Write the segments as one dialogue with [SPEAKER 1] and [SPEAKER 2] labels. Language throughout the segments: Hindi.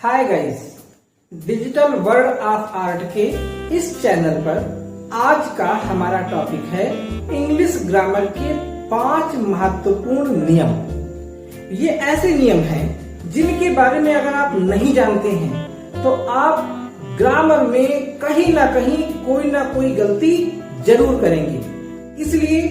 [SPEAKER 1] Hi guys, digital world of art के इस चैनल पर आज का हमारा टॉपिक है इंग्लिश ग्रामर के 5 महत्वपूर्ण नियम। ये ऐसे नियम हैं जिनके बारे में अगर आप नहीं जानते हैं तो आप ग्रामर में कहीं ना कोई गलती जरूर करेंगे। इसलिए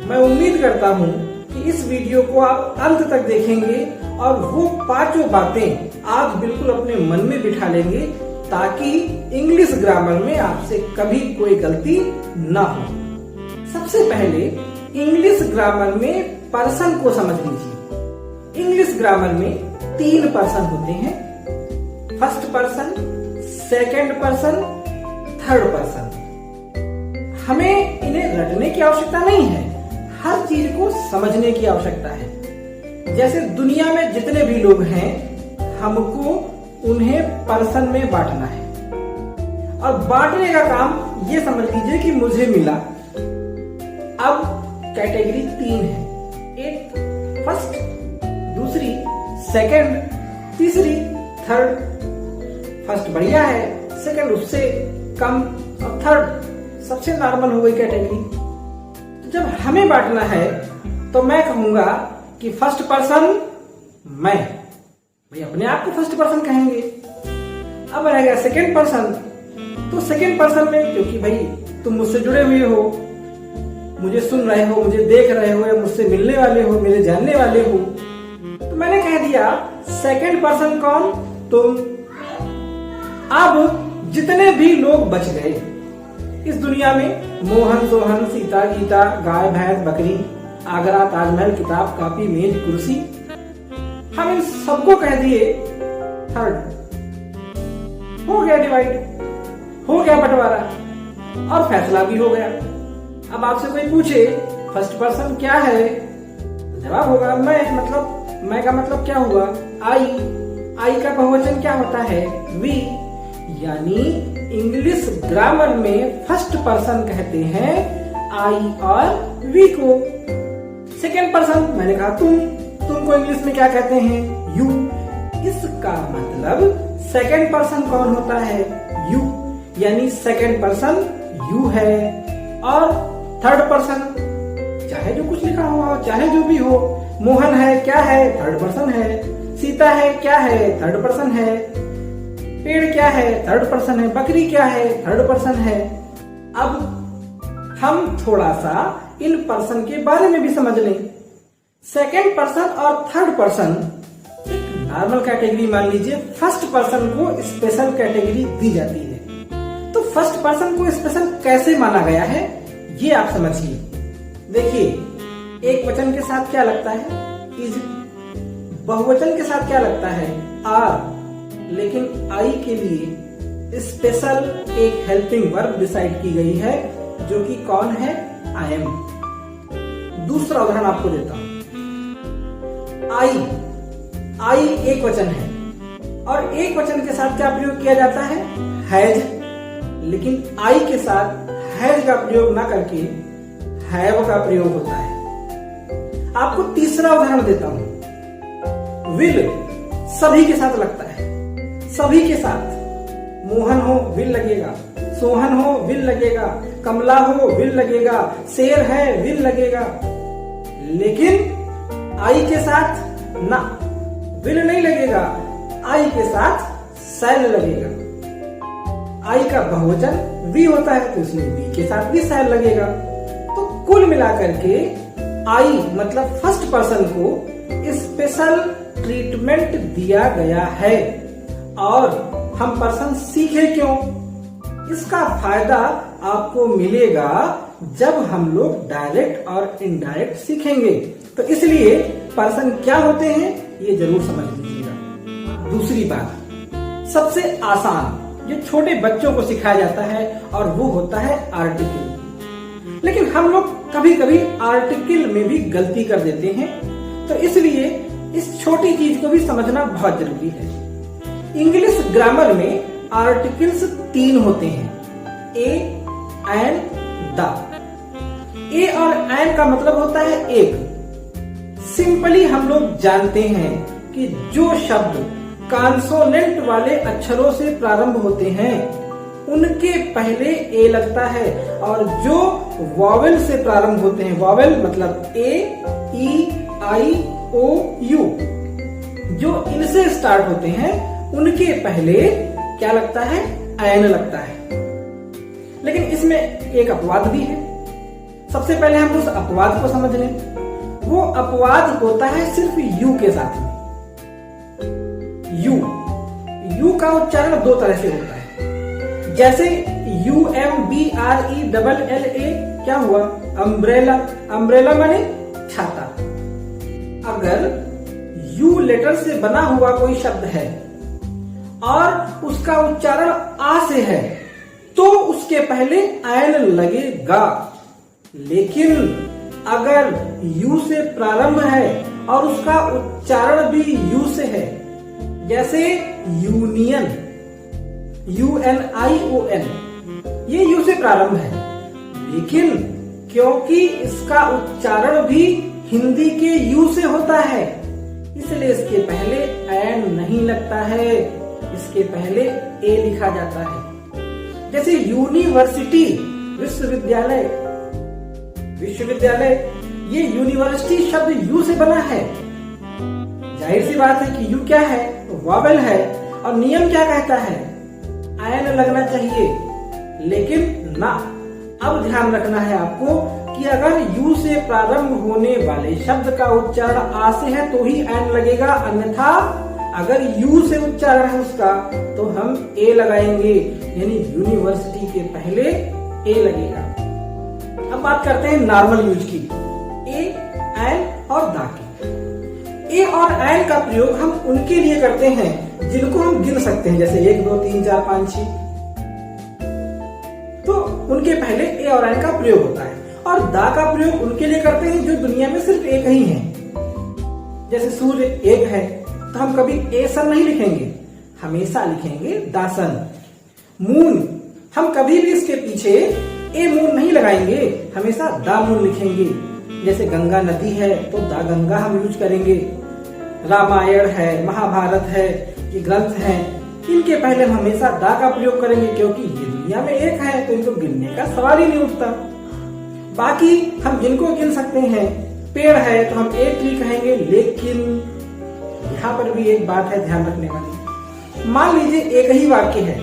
[SPEAKER 1] मैं उम्मीद करता हूँ कि इस वीडियो को आप अंत तक देखेंगे और वो 5 बातें आप बिल्कुल अपने मन में बिठा लेंगे ताकि इंग्लिश ग्रामर में आपसे कभी कोई गलती ना हो। सबसे पहले इंग्लिश ग्रामर में पर्सन को समझ लीजिए। इंग्लिश ग्रामर में 3 पर्सन होते हैं, first person, second person, third person. हमें इन्हें रटने की आवश्यकता नहीं है, हर चीज को समझने की आवश्यकता है। जैसे दुनिया में जितने भी लोग हैं हमको उन्हें पर्सन में बांटना है और बांटने का काम ये समझ लीजिए कि मुझे मिला। अब कैटेगरी 3 है, एक फर्स्ट, दूसरी सेकंड, तीसरी थर्ड। फर्स्ट बढ़िया है, सेकंड उससे कम और थर्ड सबसे नॉर्मल हो गई कैटेगरी। तो जब हमें बांटना है तो मैं कहूंगा कि फर्स्ट पर्सन मैं, भाई अपने आप को फर्स्ट पर्सन कहेंगे। अब रह गया सेकंड पर्सन, तो सेकंड पर्सन में क्योंकि भाई तुम मुझसे जुड़े हुए हो, मुझे सुन रहे हो, मुझे देख रहे हो या मुझसे मिलने वाले हो, मेरे जानने वाले हो, तो मैंने कह दिया सेकंड पर्सन कौन? तुम। अब जितने भी लोग बच गए इस दुनिया में, मोहन, सोहन, सीता, गीता, गाय, भैंस, बकरी, आगरा, ताजमहल, किताब, कॉपी, मेज, कुर्सी, हम इन सबको कह दिए थर्ड। हो गया डिवाइड, हो गया बंटवारा और फैसला भी हो गया। अब आपसे कोई पूछे फर्स्ट पर्सन क्या है, जवाब होगा मैं। मतलब मैं का मतलब क्या हुआ? आई। आई का बहुवचन क्या होता है? वी। यानी इंग्लिश ग्रामर में फर्स्ट पर्सन कहते हैं आई और वी को। सेकेंड पर्सन मैंने कहा तुमको इंग्लिश में क्या कहते हैं? यू। इसका मतलब सेकेंड पर्सन कौन होता है? यू। यानी सेकेंड पर्सन यू है। और थर्ड पर्सन चाहे जो कुछ लिखा हुआ हो, चाहे जो भी हो, मोहन है क्या है? थर्ड पर्सन है। सीता है क्या है? थर्ड पर्सन है। पेड़ क्या है? थर्ड पर्सन है। बकरी क्या है? थर्ड पर्सन है। अब हम थोड़ा सा इन पर्सन के बारे में भी समझ लें। सेकेंड पर्सन और थर्ड पर्सन एक नॉर्मल कैटेगरी मान लीजिए, फर्स्ट पर्सन को स्पेशल कैटेगरी दी जाती है। तो फर्स्ट पर्सन को स्पेशल कैसे माना गया है ये आप समझिए। देखिए, एक वचन के साथ क्या लगता है? इज। बहुवचन के साथ क्या लगता है? आर। लेकिन आई के लिए स्पेशल एक हेल्पिंग वर्ब डिसाइड की गई है जो कि कौन है? I am. दूसरा उदाहरण आपको देता हूं। आई एक वचन है और एक वचन के साथ क्या प्रयोग किया जाता है? हैज। लेकिन आई के साथ हैज का प्रयोग ना करके हैव का प्रयोग होता है। आपको तीसरा उदाहरण देता हूं। विल सभी के साथ लगता है, सभी के साथ। मोहन हो विल लगेगा, सोहन हो विल लगेगा, कमला हो विल लगेगा, शेर है विल लगेगा। लेकिन आई के साथ ना, विल नहीं लगेगा, आई के साथ शैल लगेगा। आई का बहुवचन वी होता है तो इसमें वी के साथ भी शैल लगेगा। तो कुल मिलाकर के आई मतलब फर्स्ट पर्सन को स्पेशल ट्रीटमेंट दिया गया है। और हम पर्सन सीखे क्यों? इसका फायदा आपको मिलेगा जब हम लोग डायरेक्ट और इनडायरेक्ट सीखेंगे। तो इसलिए पर्सन क्या होते हैं ये जरूर समझ लीजिएगा। दूसरी बात, सबसे आसान जो छोटे बच्चों को सिखाया जाता है और वो होता है आर्टिकल। लेकिन हम लोग कभी कभी आर्टिकल में भी गलती कर देते हैं, तो इसलिए इस छोटी चीज को भी समझना बहुत जरूरी है। इंग्लिश ग्रामर में आर्टिकल्स 3 होते हैं, ए, एन, द। ए और एन का मतलब होता है एक। सिंपली हम लोग जानते हैं कि जो शब्द कॉन्सोनेंट वाले अक्षरों से प्रारंभ होते हैं उनके पहले ए लगता है, और जो वॉवेल से प्रारंभ होते हैं, वॉवेल मतलब ए, ई, आई, ओ, यू, जो इनसे स्टार्ट होते हैं उनके पहले क्या लगता है? एन लगता है। लेकिन इसमें एक अपवाद भी है। सबसे पहले हम उस अपवाद को समझ लें। वो अपवाद होता है सिर्फ यू के साथ में। यू का उच्चारण दो तरह से होता है। जैसे UMBRELLA क्या हुआ? अम्ब्रेला। अम्ब्रेला माने छाता। अगर यू लेटर से बना हुआ कोई शब्द है और उसका उच्चारण आ से है तो उसके पहले एन लगेगा। लेकिन अगर यू से प्रारंभ है और उसका उच्चारण भी यू से है, जैसे यूनियन, UNION, ये यू से प्रारंभ है, लेकिन क्योंकि इसका उच्चारण भी हिंदी के यू से होता है इसलिए इसके पहले एन नहीं लगता है, इसके पहले ए लिखा जाता है। जैसे यूनिवर्सिटी, विश्वविद्यालय, विश्वविद्यालय, ये यूनिवर्सिटी शब्द यू से बना है। जाहिर सी बात है कि यू क्या है? वॉवेल है, और नियम क्या कहता है? एन लगना चाहिए। लेकिन ना, अब ध्यान रखना है आपको कि अगर यू से प्रारंभ होने वाले शब्द का उच्चारण आ से है तो ही एन लगेगा, अन्यथा अगर यू से उच्चारण है उसका तो हम ए लगाएंगे, यानी यूनिवर्सिटी के पहले ए लगेगा। अब बात करते हैं नॉर्मल यूज की, ए, एन और दा की। ए और एन का प्रयोग हम उनके लिए करते हैं जिनको हम गिन सकते हैं, जैसे 1, 2, 3, 4, 5, 6, तो उनके पहले ए और एन का प्रयोग होता है। और दा का प्रयोग उनके लिए करते हैं जो दुनिया में सिर्फ एक ही है। जैसे सूर्य एक है तो हम कभी ए सन नहीं लिखेंगे, हमेशा लिखेंगे दासन। मून, हम कभी भी इसके पीछे ए मून नहीं लगाएंगे, हमेशा दा मून लिखेंगे। जैसे गंगा नदी है तो दा गंगा हम यूज करेंगे। रामायण है, महाभारत है, ये ग्रंथ हैं, इनके पहले हम हमेशा दा का प्रयोग करेंगे क्योंकि ये दुनिया में एक है तो इनको गिनने का सवाल ही नहीं उठता। बाकी हम जिनको गिन सकते हैं, पेड़ है तो हम एक ट्री कहेंगे, लेकिन यहाँ पर भी एक बात है ध्यान रखने वाली। मान लीजिए एक ही वाक्य है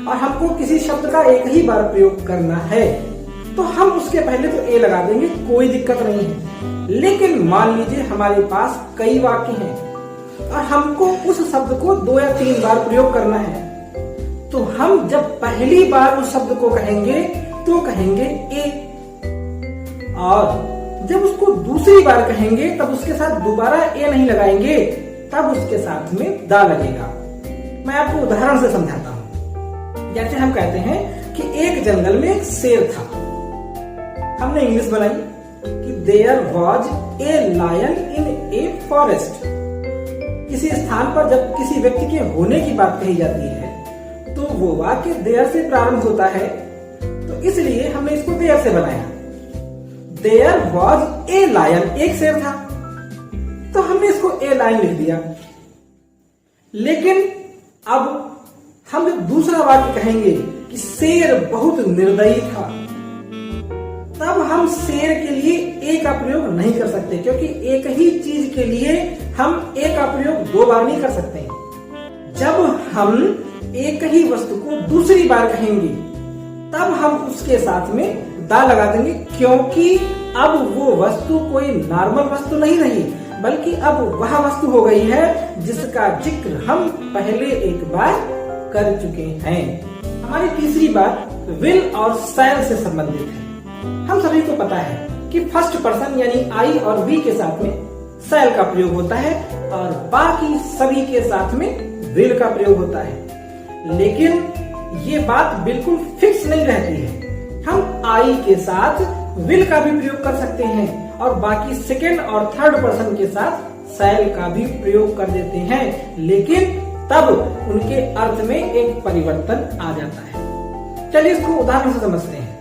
[SPEAKER 1] और हमको किसी शब्द का एक ही बार प्रयोग करना है तो हम उसके पहले तो ए लगा देंगे, कोई दिक्कत नहीं है। लेकिन मान लीजिए हमारे पास कई वाक्य हैं और हमको उस शब्द को 2 या 3 बार प्रयोग करना है, तो हम जब पहली बार उस शब्द को कहेंगे तो कहेंगे ए, और जब उसको दूसरी बार कहेंगे तब उसके साथ दोबारा ए नहीं लगाएंगे, तब उसके साथ में दा लगेगा। मैं आपको उदाहरण से समझाता हूँ। जैसे हम कहते हैं कि एक जंगल में एक शेर था। हमने इंग्लिश बनाई कि there was a lion in a forest. किसी स्थान पर जब किसी व्यक्ति के होने की बात कही जाती है तो वो वाक्य देयर से प्रारंभ होता है, तो इसलिए हमने इसको देयर से बनाया। देयर वॉज ए लायन, एक शेर था तो हमने इसको ए लायन लिख दिया। लेकिन अब हम जब दूसरा वाक्य कहेंगे कि शेर बहुत निर्दयी था, तब हम शेर के लिए ए का प्रयोग नहीं कर सकते, क्योंकि एक ही चीज के लिए हम ए का प्रयोग 2 बार नहीं कर सकते। जब हम एक ही वस्तु को दूसरी बार कहेंगे तब हम उसके साथ में दा लगा देंगे, क्योंकि अब वो वस्तु कोई नॉर्मल वस्तु नहीं रही, बल्कि अब वह वस्तु हो गई है जिसका जिक्र हम पहले एक बार कर चुके हैं। हमारी तीसरी बात विल और शैल से संबंधित है। हम सभी को पता है कि फर्स्ट पर्सन यानी आई और वी के साथ में शैल का प्रयोग होता है और बाकी सभी के साथ में विल का प्रयोग होता है। लेकिन ये बात बिल्कुल फिक्स नहीं रहती है। हम आई के साथ विल का भी प्रयोग कर सकते हैं और बाकी सेकेंड और थर्ड पर्सन के साथ शैल का भी प्रयोग कर देते हैं, लेकिन तब उनके अर्थ में एक परिवर्तन आ जाता है। चलिए इसको उदाहरण से समझते हैं।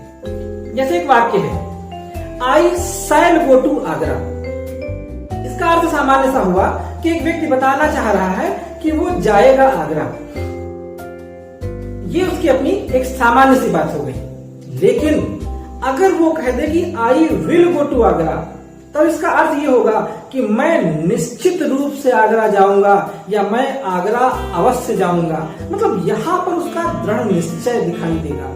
[SPEAKER 1] जैसे एक वाक्य है, आई शैल गो टू आगरा। इसका अर्थ सामान्य सा हुआ कि एक व्यक्ति बताना चाह रहा है कि वो जाएगा आगरा। ये उसकी अपनी एक सामान्य सी बात हो गई। लेकिन अगर वो कह दे कि I will go to Agra, तब इसका अर्थ ये होगा कि मैं निश्चित रूप से आगरा जाऊंगा या मैं आगरा अवश्य जाऊंगा। मतलब यहाँ पर उसका दृढ़ निश्चय दिखाई देगा।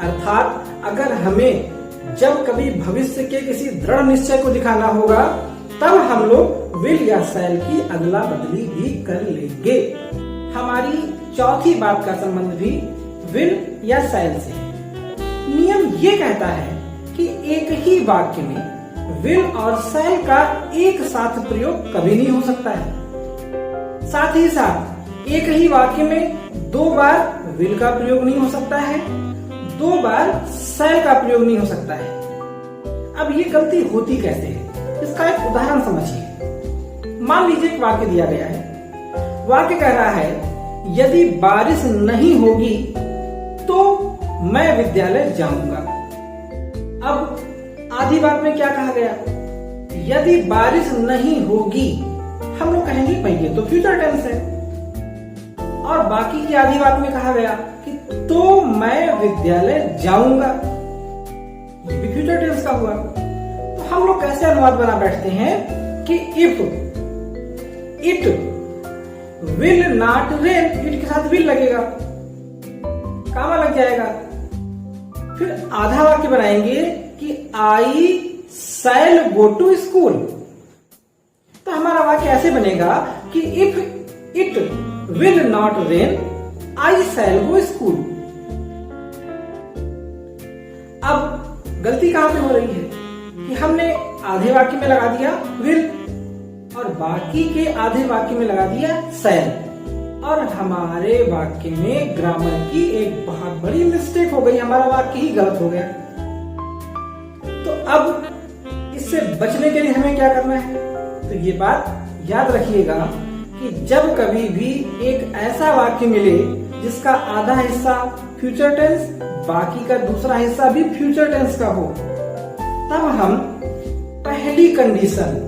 [SPEAKER 1] अर्थात अगर हमें जब कभी भविष्य के किसी दृढ़ निश्चय को दिखाना होगा, तब हम लोग विल या शैल की अदला बदली भी कर लेंगे। हमारी चौथी बात का संबंध भी विल या शैल से। नियम ये कहता है कि एक ही वाक्य में विल और शैल का एक साथ प्रयोग कभी नहीं हो सकता है। साथ ही साथ एक ही वाक्य में 2 बार विल का प्रयोग नहीं हो सकता है, 2 बार शैल का प्रयोग नहीं हो सकता है। अब ये गलती होती कैसे है, इसका एक उदाहरण समझिए। मान लीजिए एक वाक्य दिया गया है। वाक्य कह रहा है यदि बारिश नहीं होगी तो मैं विद्यालय जाऊंगा। अब आधी बात में क्या कहा गया, यदि बारिश नहीं होगी, हम लोग कहेंगे भाई ये तो फ्यूचर टेंस है। और बाकी की आधी बात में कहा गया कि तो मैं विद्यालय जाऊंगा, ये भी फ्यूचर टेंस का हुआ। तो हम लोग कैसे अनुवाद बना बैठते हैं कि if it will not rain, it के साथ विल लगेगा, कामा लग जाएगा। फिर आधा वाक्य बनाएंगे कि आई शैल गो टू स्कूल। तो हमारा वाक्य ऐसे बनेगा कि if it will not rain I shall go school. अब गलती कहां पे हो रही है कि हमने आधे वाक्य में लगा दिया विल और बाकी के आधे वाक्य में लगा दिया शैल, और हमारे वाक्य में ग्रामर की एक बहुत बड़ी मिस्टेक हो गई, हमारा वाक्य ही गलत हो गया। तो अब इससे बचने के लिए हमें क्या करना है, तो ये बात याद रखिएगा कि जब कभी भी एक ऐसा वाक्य मिले जिसका आधा हिस्सा फ्यूचर टेंस, बाकी का दूसरा हिस्सा भी फ्यूचर टेंस का हो, तब हम पहली कंडीशन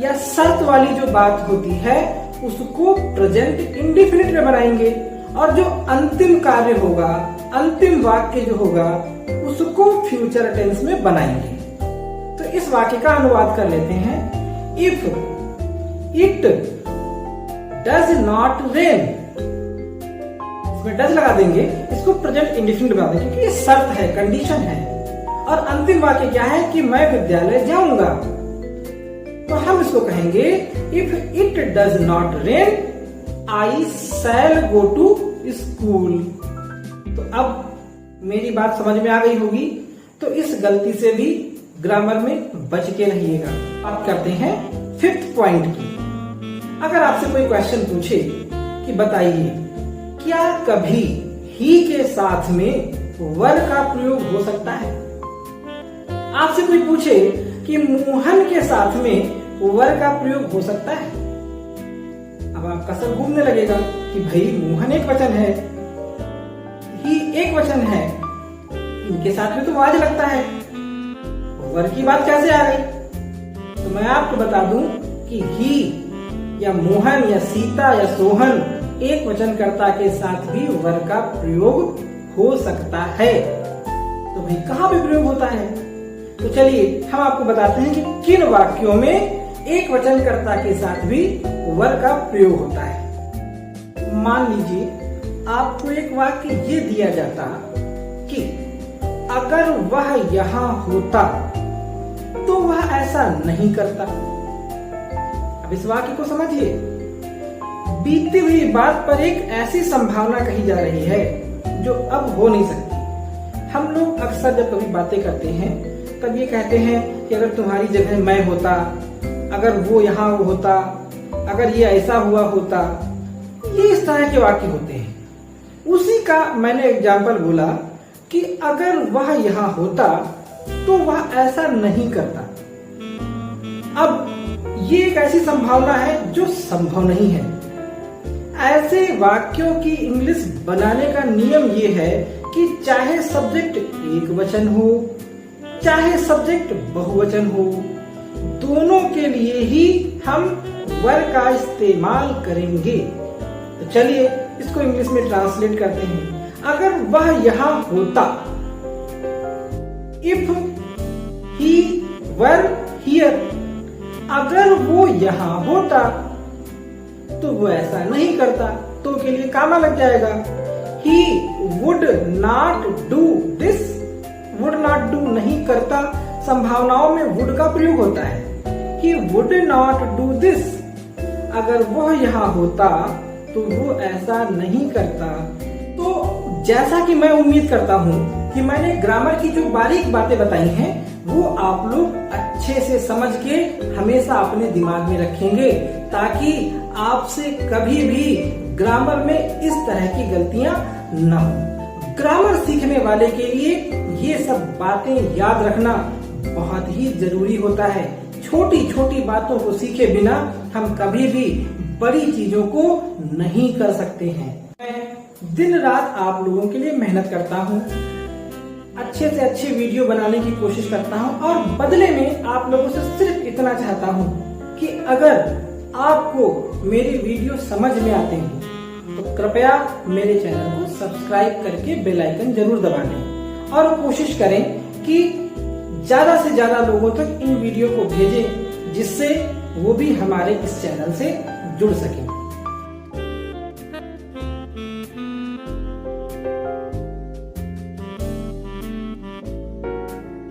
[SPEAKER 1] या शर्त वाली जो बात होती है उसको प्रेजेंट इंडेफिनिट में बनाएंगे, और जो अंतिम कार्य होगा, अंतिम वाक्य जो होगा, उसको फ्यूचर टेंस में बनाएंगे। तो इस वाक्य का अनुवाद कर लेते हैं। If it does not rain, इसमें डज लगा देंगे, इसको प्रेजेंट इंडेफिनिट बना देंगे क्योंकि ये शर्त है, कंडीशन है। और अंतिम वाक्य क्या है कि मैं विद्यालय जाऊंगा। तो हम इसको कहेंगे if it does not rain I shall go to school. तो अब मेरी बात समझ में आ गई होगी। तो इस गलती से भी ग्रामर में बच के रहिएगा। अब करते हैं 5th पॉइंट की। अगर आपसे कोई क्वेश्चन पूछे कि बताइए क्या कभी ही के साथ में वर का प्रयोग हो सकता है, आपसे कोई पूछे कि मोहन के साथ में वर का प्रयोग हो सकता है, अब आपका सर घूमने लगेगा कि भाई मोहन एक वचन है, ही एक वचन है, इनके साथ में तो वाज लगता है, वर की बात कैसे आ गई। तो मैं आपको बता दूं कि ही या मोहन या सीता या सोहन एक वचनकर्ता के साथ भी वर का प्रयोग हो सकता है। तो भाई कहां पे प्रयोग होता है, तो चलिए हम आपको बताते हैं कि किन वाक्यों में एक वचनकर्ता के साथ भी वर का प्रयोग होता है। मान लीजिए आपको एक वाक्य ये दिया जाता कि अगर वह यहाँ होता तो वह ऐसा नहीं करता। अब इस वाक्य को समझिए। बीती हुई बात पर एक ऐसी संभावना कही जा रही है जो अब हो नहीं सकती। हम लोग अक्सर जब कभी बातें करते हैं तब ये कहते हैं कि अगर तुम्हारी जगह मैं होता, अगर वो यहाँ होता, अगर ये ऐसा हुआ होता, ये इस तरह के वाक्य होते हैं। उसी का मैंने एग्जाम्पल बोला कि अगर वह यहाँ होता तो वह ऐसा नहीं करता। अब ये एक ऐसी संभावना है जो संभव नहीं है। ऐसे वाक्यों की इंग्लिश बनाने का नियम ये है कि चाहे सब्जेक्ट एक वचन हो, चाहे सब्जेक्ट बहुवचन हो, दोनों के लिए ही हम वर का इस्तेमाल करेंगे। चलिए इसको इंग्लिश में ट्रांसलेट करते हैं। अगर वह यहाँ होता, इफ ही वर हियर, अगर वो यहाँ होता तो वो ऐसा नहीं करता, तो के लिए कामा लग जाएगा। He would not do this, would not do नहीं करता, संभावनाओं में would का प्रयोग होता है। He would not do this, अगर वह यहाँ होता तो वो ऐसा नहीं करता। तो जैसा कि मैं उम्मीद करता हूँ कि मैंने ग्रामर की जो बारीक बातें बताई हैं वो आप लोग अच्छे से समझ के हमेशा अपने दिमाग में रखेंगे, ताकि आपसे कभी भी ग्रामर में इस तरह की गलतियां न हो। ग्रामर सीखने वाले के लिए ये सब बातें याद रखना बहुत ही जरूरी होता है। छोटी छोटी बातों को सीखे बिना हम कभी भी बड़ी चीजों को नहीं कर सकते हैं। मैं दिन रात आप लोगों के लिए मेहनत करता हूँ, अच्छे से अच्छे वीडियो बनाने की कोशिश करता हूँ, और बदले में आप लोगों से सिर्फ इतना चाहता हूँ कि अगर आपको मेरी वीडियो समझ में आते हैं तो कृपया मेरे चैनल को सब्सक्राइब करके बेल आइकन जरूर दबा दें, और कोशिश करें कि ज्यादा से ज्यादा लोगों तक इन वीडियो को भेजें, जिससे वो भी हमारे इस चैनल से जुड़ सकें।